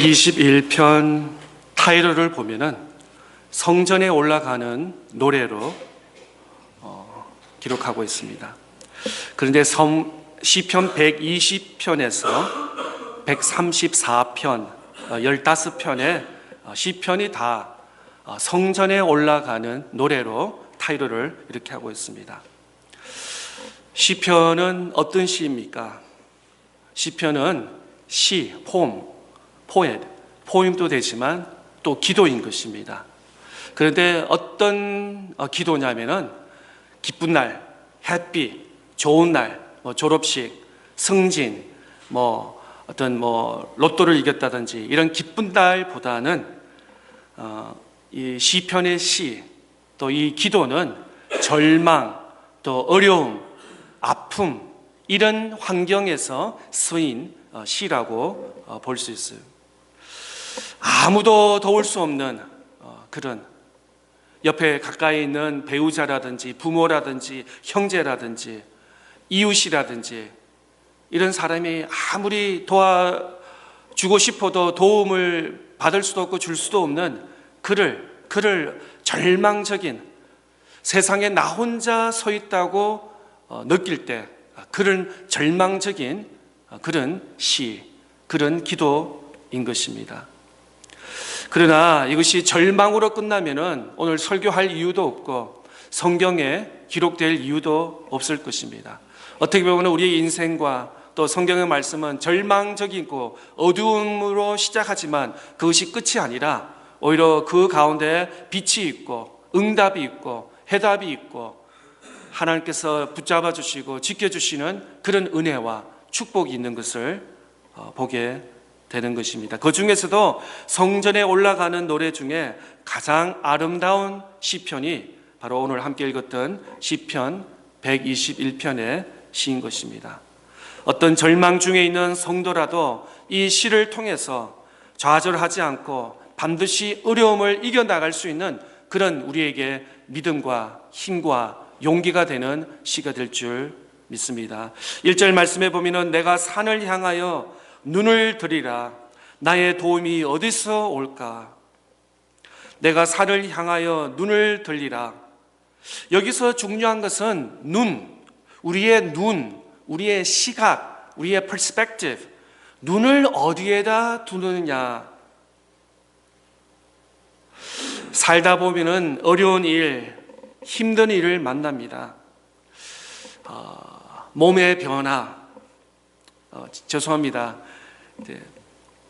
21편 타이틀을 보면은 성전에 올라가는 노래로 기록하고 있습니다. 그런데 시편 120편에서 134편, 15편의 시편이 다 성전에 올라가는 노래로 타이틀을 이렇게 하고 있습니다. 시편은 어떤 시입니까? 시편은 시, 포엠도 되지만 또 기도인 것입니다. 그런데 어떤 기도냐면은 기쁜 날, 햇빛, 좋은 날, 졸업식, 승진, 로또를 이겼다든지 이런 기쁜 날보다는 이 시편의 시, 또 이 기도는 절망, 또 어려움, 아픔 이런 환경에서 쓰인 시라고 볼 수 있어요. 아무도 도울 수 없는 그런 옆에 가까이 있는 배우자라든지 부모라든지 형제라든지 이웃이라든지 이런 사람이 아무리 도와주고 싶어도 도움을 받을 수도 없고 줄 수도 없는 그를 절망적인 세상에 나 혼자 서 있다고 느낄 때 그런 절망적인 그런 시, 그런 기도인 것입니다. 그러나 이것이 절망으로 끝나면은 오늘 설교할 이유도 없고 성경에 기록될 이유도 없을 것입니다. 어떻게 보면 우리의 인생과 또 성경의 말씀은 절망적이고 어두움으로 시작하지만 그것이 끝이 아니라 오히려 그 가운데 빛이 있고 응답이 있고 해답이 있고 하나님께서 붙잡아 주시고 지켜주시는 그런 은혜와 축복이 있는 것을 보게 되는 것입니다. 그 중에서도 성전에 올라가는 노래 중에 가장 아름다운 시편이 바로 오늘 함께 읽었던 시편 121편의 시인 것입니다. 어떤 절망 중에 있는 성도라도 이 시를 통해서 좌절하지 않고 반드시 어려움을 이겨나갈 수 있는 그런 우리에게 믿음과 힘과 용기가 되는 시가 될 줄 믿습니다. 1절 말씀에 보면은 내가 산을 향하여 눈을 들이라 나의 도움이 어디서 올까? 내가 산을 향하여 눈을 들리라. 여기서 중요한 것은 우리의 우리의 시각, 우리의 perspective, 눈을 어디에다 두느냐. 살다 보면은 어려운 일, 힘든 일을 만납니다. 몸의 변화, 죄송합니다. 이제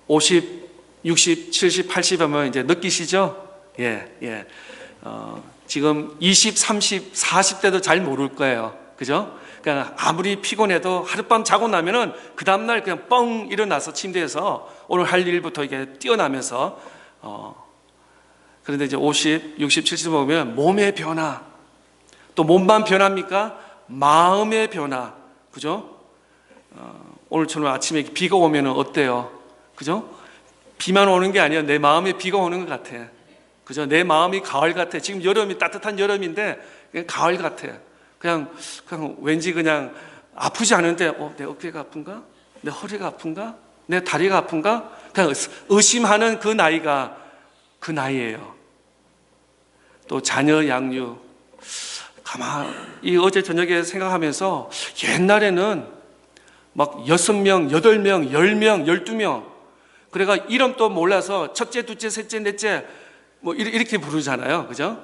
50, 60, 70, 80 하면 이제 느끼시죠? 예. 지금 20, 30, 40대도 잘 모를 거예요. 그죠? 그러니까 아무리 피곤해도 하룻밤 자고 나면은 그 다음날 그냥 뻥 일어나서 침대에서 오늘 할 일부터 이게 뛰어나면서 그런데 이제 50, 60, 70 보면 몸의 변화, 또 몸만 변합니까? 마음의 변화, 그죠? 오늘처럼 아침에 비가 오면 어때요? 그죠? 비만 오는 게 아니라 내 마음에 비가 오는 것 같아. 그죠? 내 마음이 가을 같아. 지금 여름이 따뜻한 여름인데 그냥 가을 같아. 그냥 왠지 그냥 아프지 않은데 내 어깨가 아픈가? 내 허리가 아픈가? 내 다리가 아픈가? 그냥 의심하는 그 나이가 그 나이예요. 또 자녀 양육. 가만히 어제 저녁에 생각하면서 옛날에는 막 6명, 8명, 10명, 12명 그래가 이름도 몰라서 첫째, 둘째, 셋째, 넷째 이렇게 부르잖아요. 그죠?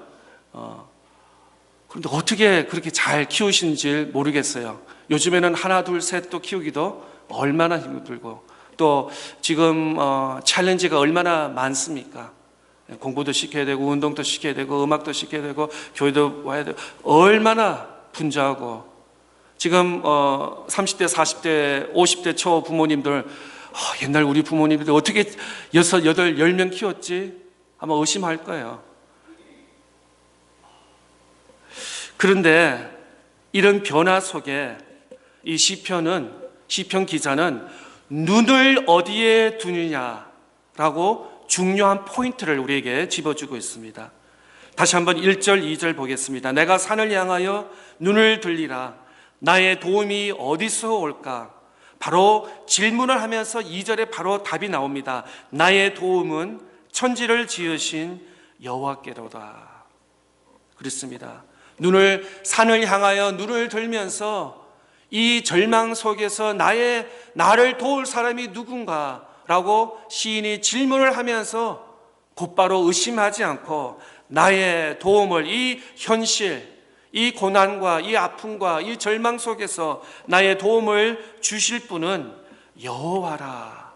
그런데 어떻게 그렇게 잘 키우시는지 모르겠어요. 요즘에는 하나, 둘, 셋 또 키우기도 얼마나 힘들고 또 지금 챌린지가 얼마나 많습니까? 공부도 시켜야 되고 운동도 시켜야 되고 음악도 시켜야 되고 교회도 와야 되고 얼마나 분주하고 지금 30대, 40대, 50대 초 부모님들 옛날 우리 부모님들 어떻게 6, 8, 10명 키웠지? 아마 의심할 거예요. 그런데 이런 변화 속에 이 시편 기자는 눈을 어디에 두느냐라고 중요한 포인트를 우리에게 집어주고 있습니다. 다시 한번 1절, 2절 보겠습니다. 내가 산을 향하여 눈을 들리라. 나의 도움이 어디서 올까? 바로 질문을 하면서 2절에 바로 답이 나옵니다. 나의 도움은 천지를 지으신 여호와께로다. 그렇습니다. 산을 향하여 눈을 들면서 이 절망 속에서 나를 도울 사람이 누군가라고 시인이 질문을 하면서 곧바로 의심하지 않고 나의 도움을, 이 현실, 이 고난과 이 아픔과 이 절망 속에서 나의 도움을 주실 분은 여호와라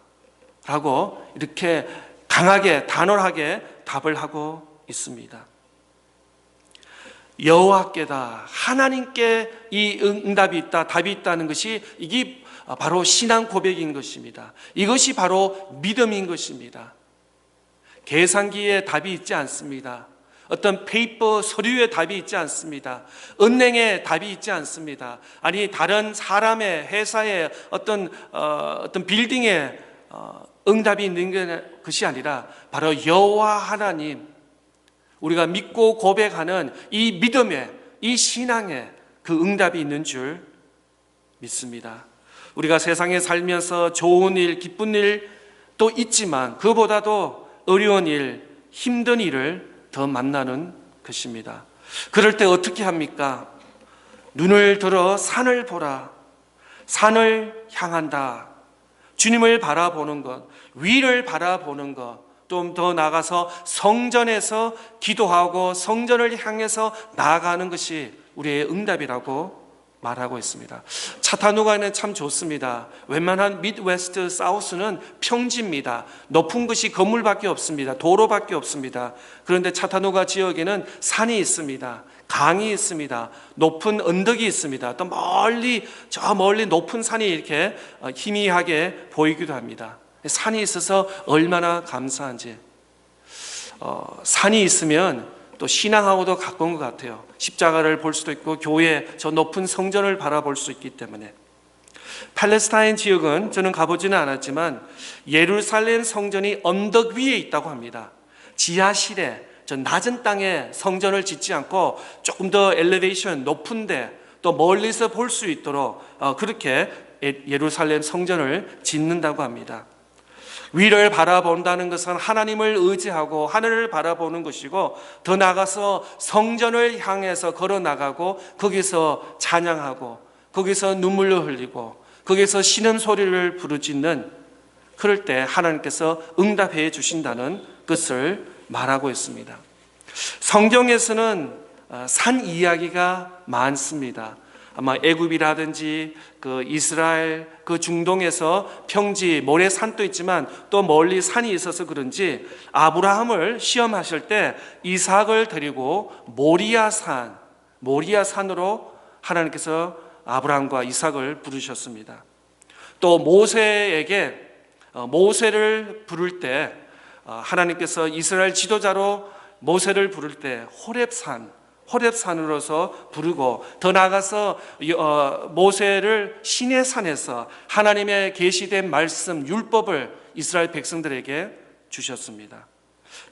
라고 이렇게 강하게 단호하게 답을 하고 있습니다. 여호와께다, 하나님께 이 응답이 있다, 답이 있다는 것이 이게 바로 신앙 고백인 것입니다. 이것이 바로 믿음인 것입니다. 계산기에 답이 있지 않습니다. 어떤 페이퍼 서류에 답이 있지 않습니다. 은행에 답이 있지 않습니다. 아니 다른 사람의 회사의 어떤 빌딩에 응답이 있는 것이 아니라 바로 여호와 하나님, 우리가 믿고 고백하는 이 믿음에, 이 신앙에 그 응답이 있는 줄 믿습니다. 우리가 세상에 살면서 좋은 일, 기쁜 일도 있지만 그보다도 어려운 일, 힘든 일을 더 만나는 것입니다. 그럴 때 어떻게 합니까? 눈을 들어 산을 보라. 산을 향한다. 주님을 바라보는 것, 위를 바라보는 것, 좀 더 나아가서 성전에서 기도하고 성전을 향해서 나아가는 것이 우리의 응답이라고 말하고 있습니다. 차타누가는 참 좋습니다. 웬만한 미드웨스트 사우스는 평지입니다. 높은 것이 건물밖에 없습니다. 도로밖에 없습니다. 그런데 차타누가 지역에는 산이 있습니다. 강이 있습니다. 높은 언덕이 있습니다. 또 저 멀리 높은 산이 이렇게 희미하게 보이기도 합니다. 산이 있어서 얼마나 감사한지. 산이 있으면 또 신앙하고도 가까운 것 같아요. 십자가를 볼 수도 있고 교회 저 높은 성전을 바라볼 수 있기 때문에. 팔레스타인 지역은 저는 가보지는 않았지만 예루살렘 성전이 언덕 위에 있다고 합니다. 지하실에 저 낮은 땅에 성전을 짓지 않고 조금 더 엘리베이션 높은데 또 멀리서 볼 수 있도록 그렇게 예루살렘 성전을 짓는다고 합니다. 위를 바라본다는 것은 하나님을 의지하고 하늘을 바라보는 것이고, 더 나아가서 성전을 향해서 걸어 나가고 거기서 찬양하고 거기서 눈물을 흘리고 거기서 신음소리를 부르짖는, 그럴 때 하나님께서 응답해 주신다는 것을 말하고 있습니다. 성경에서는 산 이야기가 많습니다. 아마 애굽이라든지 그 이스라엘 그 중동에서 평지 모래산도 있지만 또 멀리 산이 있어서 그런지 아브라함을 시험하실 때 이삭을 데리고 모리아산으로 하나님께서 아브라함과 이삭을 부르셨습니다. 또 모세를 부를 때 하나님께서 이스라엘 지도자로 모세를 부를 때 호렙산으로서 부르고, 더 나아가서 모세를 시내 산에서 하나님의 계시된 말씀 율법을 이스라엘 백성들에게 주셨습니다.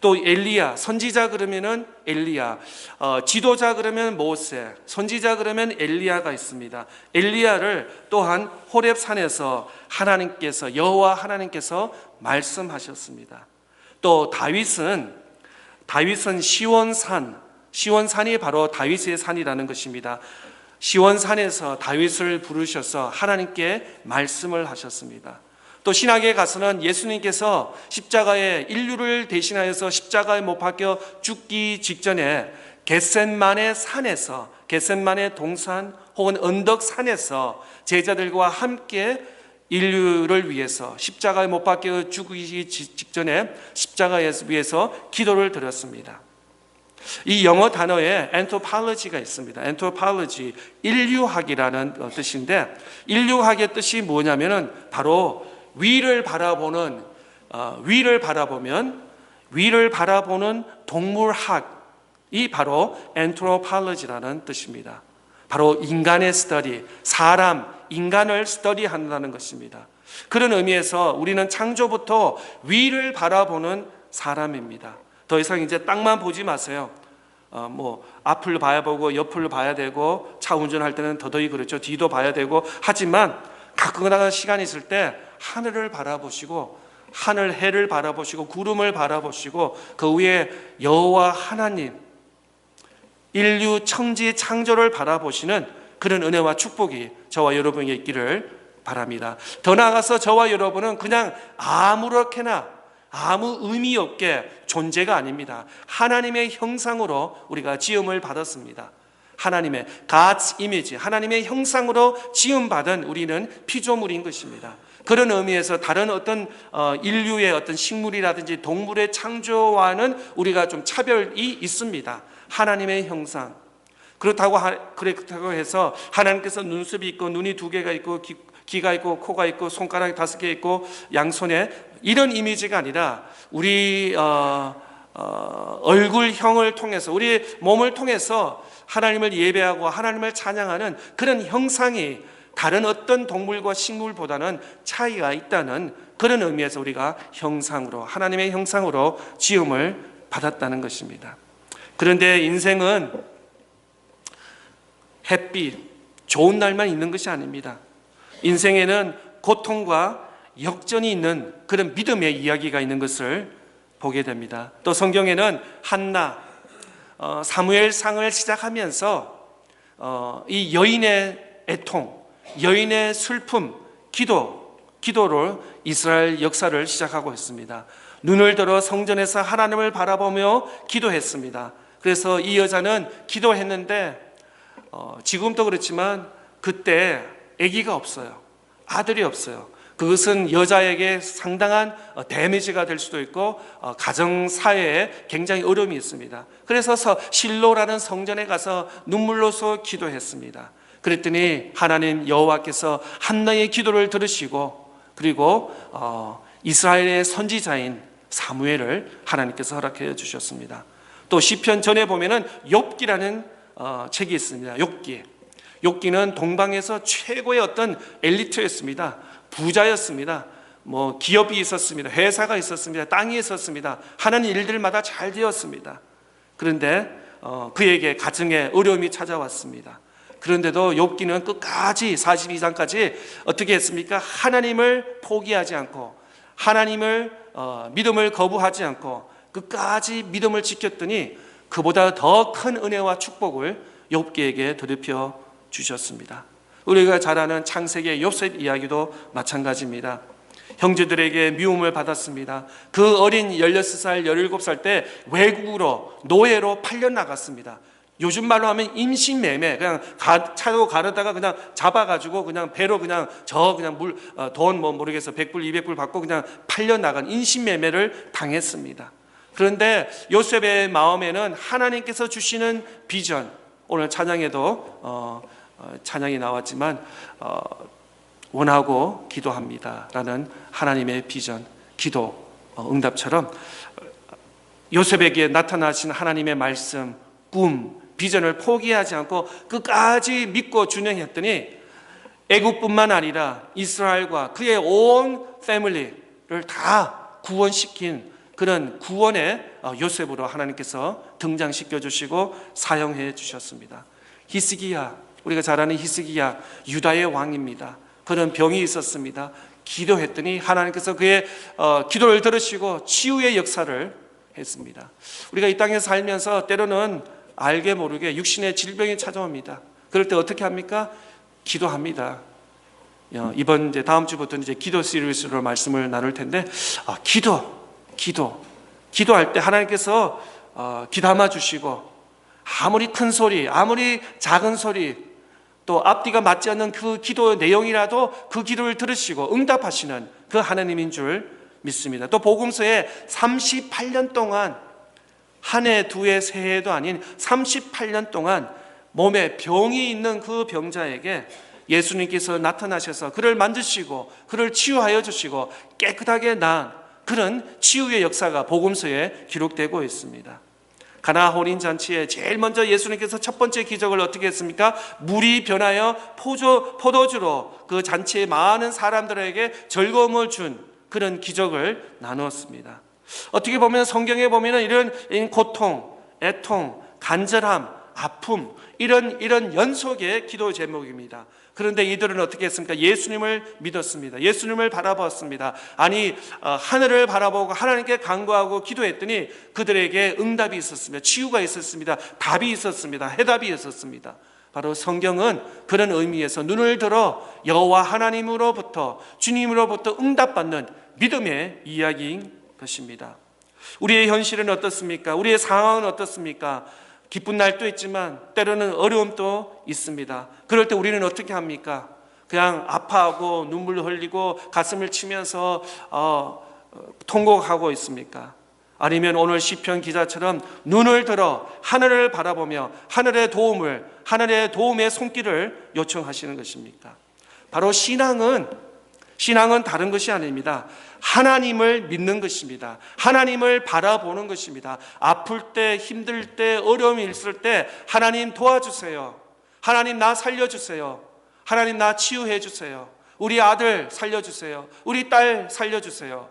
또 엘리야, 선지자 그러면은 엘리야, 지도자 그러면 모세, 선지자 그러면 엘리야가 있습니다. 엘리야를 또한 호렙산에서 여호와 하나님께서 말씀하셨습니다. 또 다윗은 시원산이 바로 다윗의 산이라는 것입니다. 시원산에서 다윗을 부르셔서 하나님께 말씀을 하셨습니다. 또 신약에 가서는 예수님께서 십자가에 인류를 대신하여서 십자가에 못 박혀 죽기 직전에 겟셋마네 동산 혹은 언덕산에서 제자들과 함께 인류를 위해서 십자가에 못 박혀 죽기 직전에 십자가에 위해서 기도를 드렸습니다. 이 영어 단어에 anthropology가 있습니다. anthropology, 인류학이라는 뜻인데, 인류학의 뜻이 뭐냐면은 바로 위를 바라보는 동물학이 바로 anthropology라는 뜻입니다. 바로 인간의 스터디, 인간을 스터디한다는 것입니다. 그런 의미에서 우리는 창조부터 위를 바라보는 사람입니다. 더 이상 이제 땅만 보지 마세요. 앞을 봐야 보고 옆을 봐야 되고, 차 운전할 때는 더더욱 그렇죠. 뒤도 봐야 되고 하지만 가끔가다 시간이 있을 때 하늘을 바라보시고 하늘 해를 바라보시고 구름을 바라보시고 그 위에 여호와 하나님 인류 천지 창조를 바라보시는 그런 은혜와 축복이 저와 여러분에게 있기를 바랍니다. 더 나아가서 저와 여러분은 그냥 아무렇게나 아무 의미 없게 존재가 아닙니다. 하나님의 형상으로 우리가 지음을 받았습니다. 하나님의 God's image, 하나님의 형상으로 지음받은 우리는 피조물인 것입니다. 그런 의미에서 다른 어떤 인류의 어떤 식물이라든지 동물의 창조와는 우리가 좀 차별이 있습니다. 하나님의 형상. 그렇다고 해서 하나님께서 눈썹이 있고 눈이 2개가 있고 귀가 있고 코가 있고 손가락이 5개 있고 양손에 이런 이미지가 아니라 우리 얼굴형을 통해서 우리 몸을 통해서 하나님을 예배하고 하나님을 찬양하는 그런 형상이 다른 어떤 동물과 식물보다는 차이가 있다는 그런 의미에서 우리가 형상으로 하나님의 형상으로 지음을 받았다는 것입니다. 그런데 인생은 햇빛, 좋은 날만 있는 것이 아닙니다. 인생에는 고통과 역전이 있는 그런 믿음의 이야기가 있는 것을 보게 됩니다. 또 성경에는 한나, 사무엘상을 시작하면서 이 여인의 애통, 여인의 슬픔, 기도를 이스라엘 역사를 시작하고 있습니다. 눈을 들어 성전에서 하나님을 바라보며 기도했습니다. 그래서 이 여자는 기도했는데 지금도 그렇지만 그때 아기가 없어요. 아들이 없어요. 그것은 여자에게 상당한 데미지가 될 수도 있고 가정 사회에 굉장히 어려움이 있습니다. 그래서 실로라는 성전에 가서 눈물로서 기도했습니다. 그랬더니 하나님 여호와께서 한나의 기도를 들으시고 그리고 이스라엘의 선지자인 사무엘을 하나님께서 허락해 주셨습니다. 또 시편 전에 보면은 욥기라는 책이 있습니다. 욥기는 동방에서 최고의 어떤 엘리트였습니다. 부자였습니다. 기업이 있었습니다. 회사가 있었습니다. 땅이 있었습니다. 하는 일들마다 잘 되었습니다. 그런데 그에게 가정에 어려움이 찾아왔습니다. 그런데도 욥기는 끝까지 42장까지 어떻게 했습니까? 하나님을 포기하지 않고 하나님을 믿음을 거부하지 않고 끝까지 믿음을 지켰더니 그보다 더 큰 은혜와 축복을 욥기에게 더럽혀 주셨습니다. 우리가 잘 아는 창세기의 요셉 이야기도 마찬가지입니다. 형제들에게 미움을 받았습니다. 그 어린 16살, 17살 때 외국으로 노예로 팔려 나갔습니다. 요즘 말로 하면 임신매매, 그냥 차로 가르다가 그냥 잡아가지고 그냥 배로 그냥 돈 모르겠어 100불, 200불 받고 그냥 팔려 나간 임신매매를 당했습니다. 그런데 요셉의 마음에는 하나님께서 주시는 비전, 오늘 찬양에도 찬양이 나왔지만 원하고 기도합니다라는 하나님의 비전, 기도 응답처럼 요셉에게 나타나신 하나님의 말씀, 꿈, 비전을 포기하지 않고 끝까지 믿고 준행했더니 애국뿐만 아니라 이스라엘과 그의 온 패밀리를 다 구원시킨 그런 구원의 요셉으로 하나님께서 등장시켜 주시고 사용해 주셨습니다. 히스기야, 우리가 잘 아는 히스기야, 유다의 왕입니다. 그런 병이 있었습니다. 기도했더니 하나님께서 그의 기도를 들으시고 치유의 역사를 했습니다. 우리가 이 땅에 살면서 때로는 알게 모르게 육신의 질병이 찾아옵니다. 그럴 때 어떻게 합니까? 기도합니다. 이번 다음 주부터 기도 시리즈로 말씀을 나눌 텐데 기도할 때 하나님께서 귀담아 주시고 아무리 큰 소리, 아무리 작은 소리, 또 앞뒤가 맞지 않는 그 기도 내용이라도 그 기도를 들으시고 응답하시는 그 하나님인 줄 믿습니다. 또 복음서에 38년 동안 한 해, 두 해, 세 해도 아닌 38년 동안 몸에 병이 있는 그 병자에게 예수님께서 나타나셔서 그를 만지시고 그를 치유하여 주시고 깨끗하게 나은 그런 치유의 역사가 복음서에 기록되고 있습니다. 가나 혼인 잔치에 제일 먼저 예수님께서 첫 번째 기적을 어떻게 했습니까? 물이 변하여 포도주로 그 잔치에 많은 사람들에게 즐거움을 준 그런 기적을 나누었습니다. 어떻게 보면 성경에 보면 이런 고통, 애통, 간절함, 아픔, 이런 연속의 기도 제목입니다. 그런데 이들은 어떻게 했습니까? 예수님을 믿었습니다. 예수님을 바라보았습니다. 아니, 하늘을 바라보고 하나님께 간구하고 기도했더니 그들에게 응답이 있었습니다. 치유가 있었습니다. 답이 있었습니다. 해답이 있었습니다. 바로 성경은 그런 의미에서 눈을 들어 여호와 하나님으로부터, 주님으로부터 응답받는 믿음의 이야기인 것입니다. 우리의 현실은 어떻습니까? 우리의 상황은 어떻습니까? 기쁜 날도 있지만 때로는 어려움도 있습니다. 그럴 때 우리는 어떻게 합니까? 그냥 아파하고 눈물 흘리고 가슴을 치면서 통곡하고 있습니까? 아니면 오늘 시편 기자처럼 눈을 들어 하늘을 바라보며 하늘의 도움의 손길을 요청하시는 것입니까? 바로 신앙은 다른 것이 아닙니다. 하나님을 믿는 것입니다. 하나님을 바라보는 것입니다. 아플 때, 힘들 때, 어려움이 있을 때 하나님 도와주세요. 하나님 나 살려주세요. 하나님 나 치유해 주세요. 우리 아들 살려주세요. 우리 딸 살려주세요.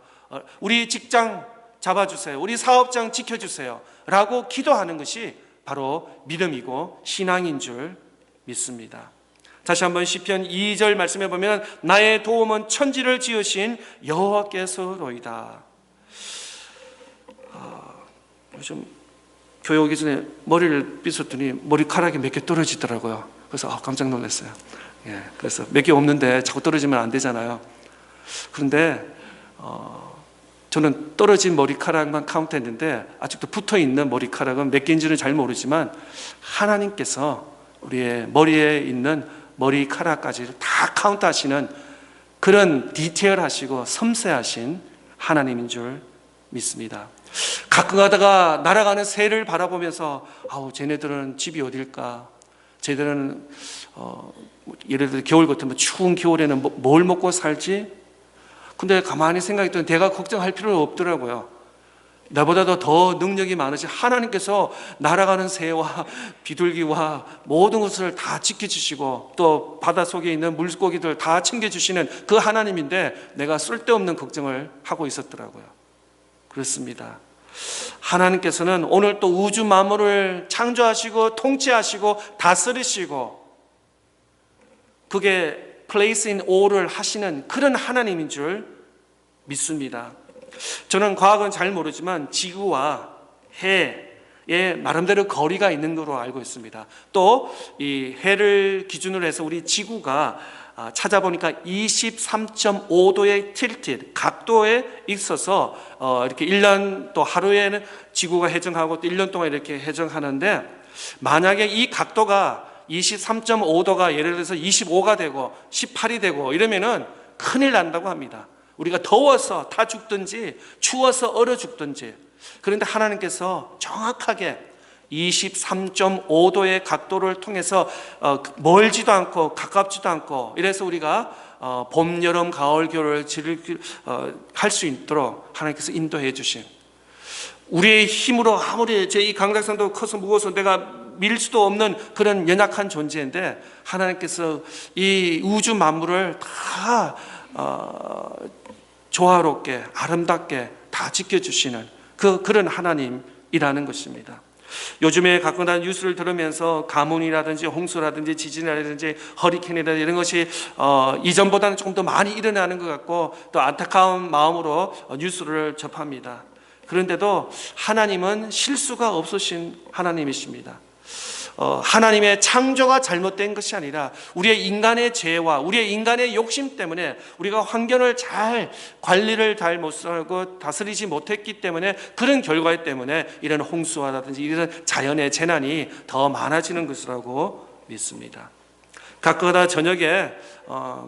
우리 직장 잡아주세요. 우리 사업장 지켜주세요. 라고 기도하는 것이 바로 믿음이고 신앙인 줄 믿습니다. 다시 한번 시편 2절 말씀해 보면 나의 도움은 천지를 지으신 여호와께서로이다. 요즘 교회 오기 전에 머리를 빗었더니 머리카락이 몇 개 떨어지더라고요. 그래서 깜짝 놀랐어요. 그래서 몇 개 없는데 자꾸 떨어지면 안 되잖아요. 그런데 저는 떨어진 머리카락만 카운트했는데 아직도 붙어있는 머리카락은 몇 개인지는 잘 모르지만 하나님께서 우리의 머리에 있는 머리카락까지 다 카운트하시는 그런 디테일하시고 섬세하신 하나님인 줄 믿습니다. 가끔 가다가 날아가는 새를 바라보면서 쟤네들은 집이 어딜까? 쟤들은 예를 들어 겨울 같으면 추운 겨울에는 뭘 먹고 살지? 근데 가만히 생각했더니 내가 걱정할 필요는 없더라고요. 나보다도 더 능력이 많으신 하나님께서 날아가는 새와 비둘기와 모든 것을 다 지켜주시고 또 바닷속에 있는 물고기들 다 챙겨주시는 그 하나님인데 내가 쓸데없는 걱정을 하고 있었더라고요. 그렇습니다. 하나님께서는 오늘 또 우주 만물을 창조하시고 통치하시고 다스리시고 그게 place in order를 하시는 그런 하나님인 줄 믿습니다. 저는 과학은 잘 모르지만 지구와 해의 나름대로 거리가 있는 것으로 알고 있습니다. 또 이 해를 기준으로 해서 우리 지구가 찾아보니까 23.5도의 틸트 각도에 있어서 이렇게 1년 또 하루에는 지구가 회전하고 또 1년 동안 이렇게 회전하는데 만약에 이 각도가 23.5도가 예를 들어서 25가 되고 18이 되고 이러면은 큰일 난다고 합니다. 우리가 더워서 다 죽든지 추워서 얼어 죽든지. 그런데 하나님께서 정확하게 23.5도의 각도를 통해서 멀지도 않고 가깝지도 않고 이래서 우리가 봄, 여름, 가을, 겨울을 할 수 있도록 하나님께서 인도해 주신 우리의 힘으로 아무리 제 이 강작산도 커서 무거워서 내가 밀 수도 없는 그런 연약한 존재인데 하나님께서 이 우주 만물을 다 조화롭게 아름답게 다 지켜주시는 그런 하나님이라는 것입니다. 요즘에 가끔가다 뉴스를 들으면서 가뭄이라든지 홍수라든지 지진이라든지 허리케인이라든지 이런 것이 이전보다는 조금 더 많이 일어나는 것 같고 또 안타까운 마음으로 뉴스를 접합니다. 그런데도 하나님은 실수가 없으신 하나님이십니다. 하나님의 창조가 잘못된 것이 아니라 우리의 인간의 죄와 우리의 인간의 욕심 때문에 우리가 환경을 잘 관리를 잘 못하고 다스리지 못했기 때문에 그런 결과 때문에 이런 홍수와라든지 이런 자연의 재난이 더 많아지는 것이라고 믿습니다. 가끔가다 저녁에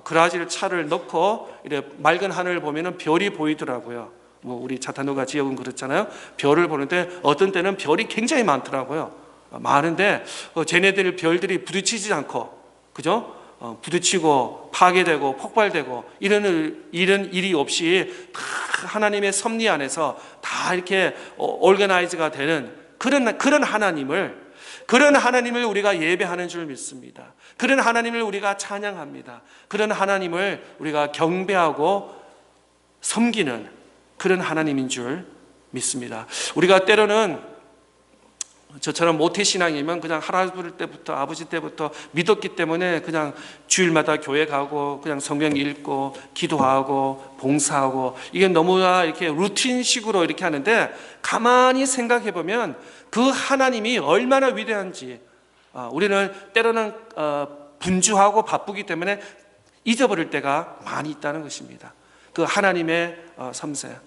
그라질 차를 넣고 이렇게 맑은 하늘을 보면은 별이 보이더라고요. 우리 자타누가 지역은 그렇잖아요. 별을 보는데 어떤 때는 별이 굉장히 많더라고요. 많은데 쟤네들 별들이 부딪히지 않고 그죠? 부딪히고 파괴되고 폭발되고 이런 일이 없이 다 하나님의 섭리 안에서 다 이렇게 오르가나이즈가 되는 그런 하나님을 우리가 예배하는 줄 믿습니다. 그런 하나님을 우리가 찬양합니다. 그런 하나님을 우리가 경배하고 섬기는 그런 하나님인 줄 믿습니다. 우리가 때로는 저처럼 모태신앙이면 그냥 할아버지 때부터 아버지 때부터 믿었기 때문에 그냥 주일마다 교회 가고 그냥 성경 읽고 기도하고 봉사하고 이게 너무나 이렇게 루틴식으로 이렇게 하는데, 가만히 생각해 보면 그 하나님이 얼마나 위대한지 우리는 때로는 분주하고 바쁘기 때문에 잊어버릴 때가 많이 있다는 것입니다. 그 하나님의 섬세.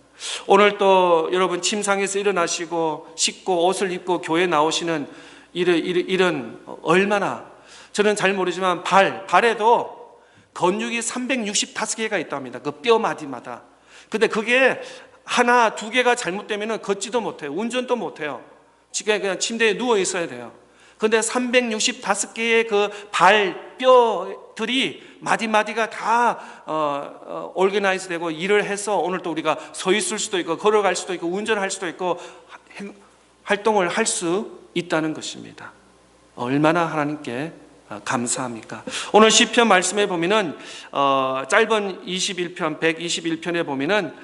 오늘 또 여러분 침상에서 일어나시고 씻고 옷을 입고 교회 나오시는 일은 얼마나, 저는 잘 모르지만 발에도 근육이 365개가 있답니다. 그 뼈 마디마다. 근데 그게 하나 두 개가 잘못되면 걷지도 못해요. 운전도 못해요. 지금 그냥 침대에 누워 있어야 돼요. 근데 365개의 그 발뼈들이 마디마디가 다 올게나이즈 되고 일을 해서 오늘 또 우리가 서 있을 수도 있고 걸어갈 수도 있고 운전할 수도 있고 활동을 할 수 있다는 것입니다. 얼마나 하나님께 감사합니까? 오늘 시편 말씀에 보면은 짧은 21편 121편에 보면은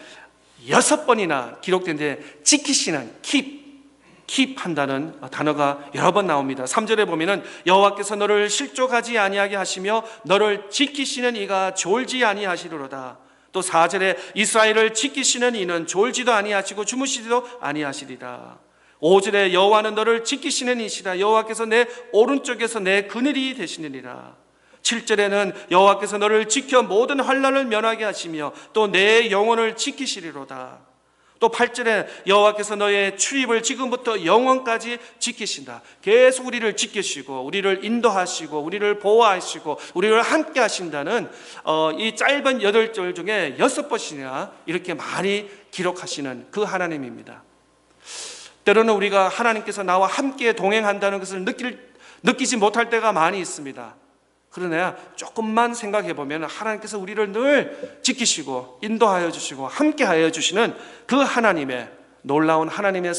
6번이나 기록된데 지키시는 keep 한다는 단어가 여러 번 나옵니다. 3절에 보면은 여호와께서 너를 실족하지 아니하게 하시며 너를 지키시는 이가 졸지 아니하시리로다. 또 4절에 이스라엘을 지키시는 이는 졸지도 아니하시고 주무시지도 아니하시리라. 5절에 여호와는 너를 지키시는 이시라. 여호와께서 내 오른쪽에서 내 그늘이 되시느니라. 7절에는 여호와께서 너를 지켜 모든 환난을 면하게 하시며 또 내 영혼을 지키시리로다. 또 8절에 여호와께서 너의 출입을 지금부터 영원까지 지키신다. 계속 우리를 지키시고 우리를 인도하시고 우리를 보호하시고 우리를 함께 하신다는 이 짧은 8절 중에 6번이나 이렇게 많이 기록하시는 그 하나님입니다. 때로는 우리가 하나님께서 나와 함께 동행한다는 것을 느끼지 못할 때가 많이 있습니다. 그러나 조금만 생각해 보면 하나님께서 우리를 늘 지키시고 인도하여 주시고 함께하여 주시는 그 하나님의 놀라운 하나님의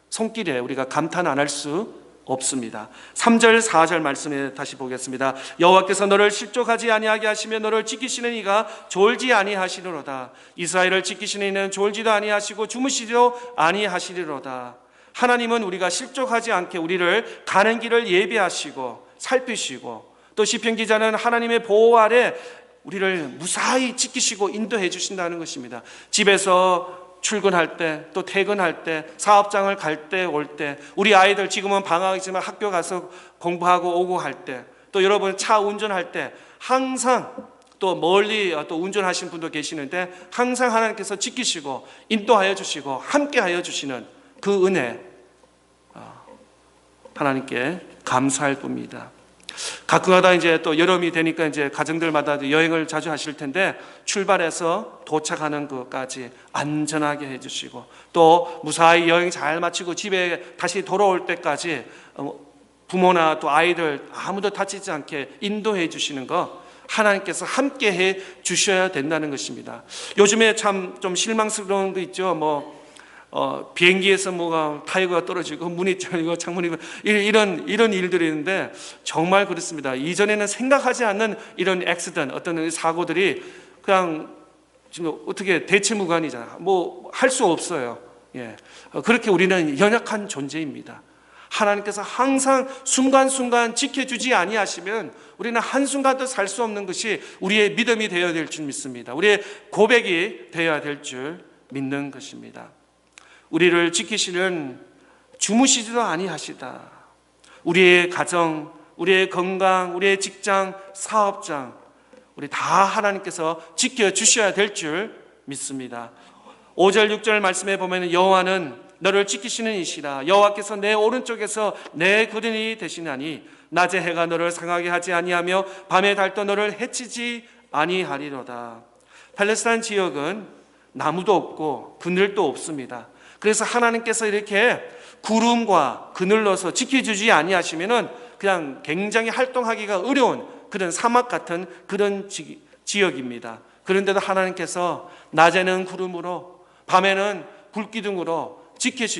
손길에 우리가 감탄 안 할 수 없습니다. 3절 4절 말씀에 다시 보겠습니다. 여호와께서 너를 실족하지 아니하게 하시며 너를 지키시는 이가 졸지 아니하시리로다. 이스라엘을 지키시는 이는 졸지도 아니하시고 주무시지도 아니하시리로다. 하나님은 우리가 실족하지 않게 우리를 가는 길을 예비하시고 살피시고, 또 시편 기자는 하나님의 보호 아래 우리를 무사히 지키시고 인도해 주신다는 것입니다. 집에서 출근할 때, 또 퇴근할 때, 사업장을 갈 때, 올 때, 우리 아이들 지금은 방학이지만 학교 가서 공부하고 오고 할 때, 또 여러분 차 운전할 때 항상, 또 멀리 또 운전하시는 분도 계시는데 항상 하나님께서 지키시고 인도하여 주시고 함께하여 주시는 그 은혜, 하나님께 감사할 뿐입니다. 가끔가다 이제 또 여름이 되니까 이제 가정들마다 여행을 자주 하실 텐데 출발해서 도착하는 것까지 안전하게 해주시고, 또 무사히 여행 잘 마치고 집에 다시 돌아올 때까지 부모나 또 아이들 아무도 다치지 않게 인도해 주시는 거 하나님께서 함께 해 주셔야 된다는 것입니다. 요즘에 참 좀 실망스러운 거 있죠. 비행기에서 뭐가 타이어가 떨어지고 문이 쩌리고 창문이 이런 일들이 있는데 정말 그렇습니다. 이전에는 생각하지 않는 이런 액시던트, 어떤 사고들이 그냥 지금 어떻게 대체무관이잖아. 뭐 할 수 없어요. 그렇게 우리는 연약한 존재입니다. 하나님께서 항상 순간순간 지켜주지 아니하시면 우리는 한순간도 살 수 없는 것이 우리의 믿음이 되어야 될 줄 믿습니다. 우리의 고백이 되어야 될 줄 믿는 것입니다. 우리를 지키시는 주무시지도 아니하시다. 우리의 가정, 우리의 건강, 우리의 직장, 사업장, 우리 다 하나님께서 지켜주셔야 될 줄 믿습니다. 5절 6절 말씀에 보면 여호와는 너를 지키시는 이시라. 여호와께서 내 오른쪽에서 내 그늘이 되시나니 낮에 해가 너를 상하게 하지 아니하며 밤에 달도 너를 해치지 아니하리로다. 팔레스타인 지역은 나무도 없고 그늘도 없습니다. 그래서 하나님께서 이렇게 구름과 그늘로서 지켜주지 아니하시면은 그냥 굉장히 활동하기가 어려운 그런 사막 같은 그런 지역입니다. 그런데도 하나님께서 낮에는 구름으로 밤에는 불기둥으로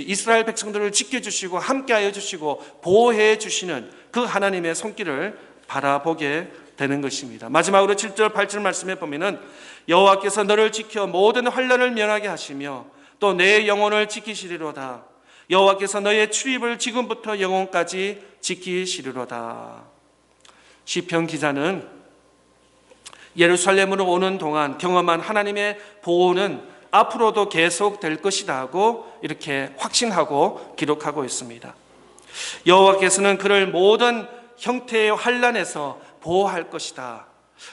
이스라엘 백성들을 지켜주시고 함께하여 주시고 보호해 주시는 그 하나님의 손길을 바라보게 되는 것입니다. 마지막으로 7절 8절 말씀에 보면은 여호와께서 너를 지켜 모든 환난을 면하게 하시며 또 내 영혼을 지키시리로다. 여호와께서 너의 출입을 지금부터 영원까지 지키시리로다. 시편 기자는 예루살렘으로 오는 동안 경험한 하나님의 보호는 앞으로도 계속될 것이다 하고 이렇게 확신하고 기록하고 있습니다. 여호와께서는 그를 모든 형태의 환난에서 보호할 것이다.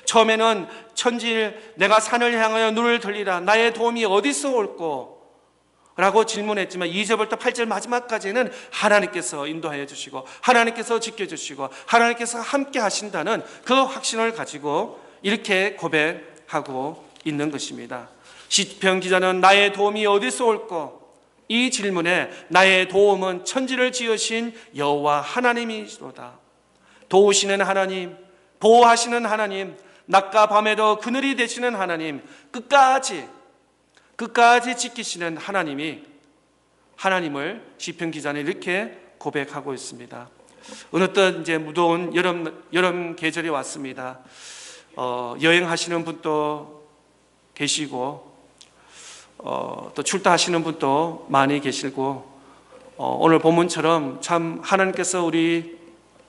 처음에는 천지일 내가 산을 향하여 눈을 들리라 나의 도움이 어디서 올꼬? 라고 질문했지만 2절부터 8절 마지막까지는 하나님께서 인도하여 주시고 하나님께서 지켜주시고 하나님께서 함께 하신다는 그 확신을 가지고 이렇게 고백하고 있는 것입니다. 시편 기자는 나의 도움이 어디서 올꼬? 이 질문에 나의 도움은 천지를 지으신 여호와 하나님이시로다. 도우시는 하나님, 보호하시는 하나님, 낮과 밤에도 그늘이 되시는 하나님, 끝까지 지키시는 하나님을 시편 기자는 이렇게 고백하고 있습니다. 어느덧 이제 무더운 여름 계절이 왔습니다. 여행하시는 분도 계시고 또 출타하시는 분도 많이 계시고 오늘 본문처럼 참 하나님께서 우리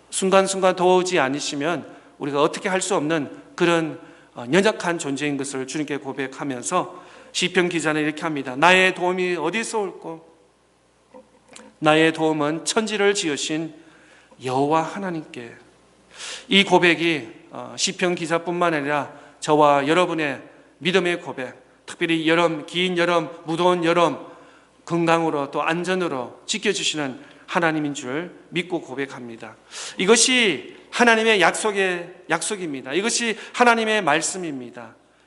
순간순간 도우지 않으시면 우리가 어떻게 할 수 없는 그런 연약한 존재인 것을 주님께 고백하면서 시편 기자는 이렇게 합니다. 나의 도움이 어디서 올꼬? 나의 도움은 천지를 지으신 여호와 하나님께. 이 고백이 시편 기자뿐만 아니라 저와 여러분의 믿음의 고백, 특별히 긴 여름, 무더운 여름 건강으로 또 안전으로 지켜주시는 하나님인 줄 믿고 고백합니다. 이것이 하나님의 약속입니다. 이것이 하나님의 말씀입니다.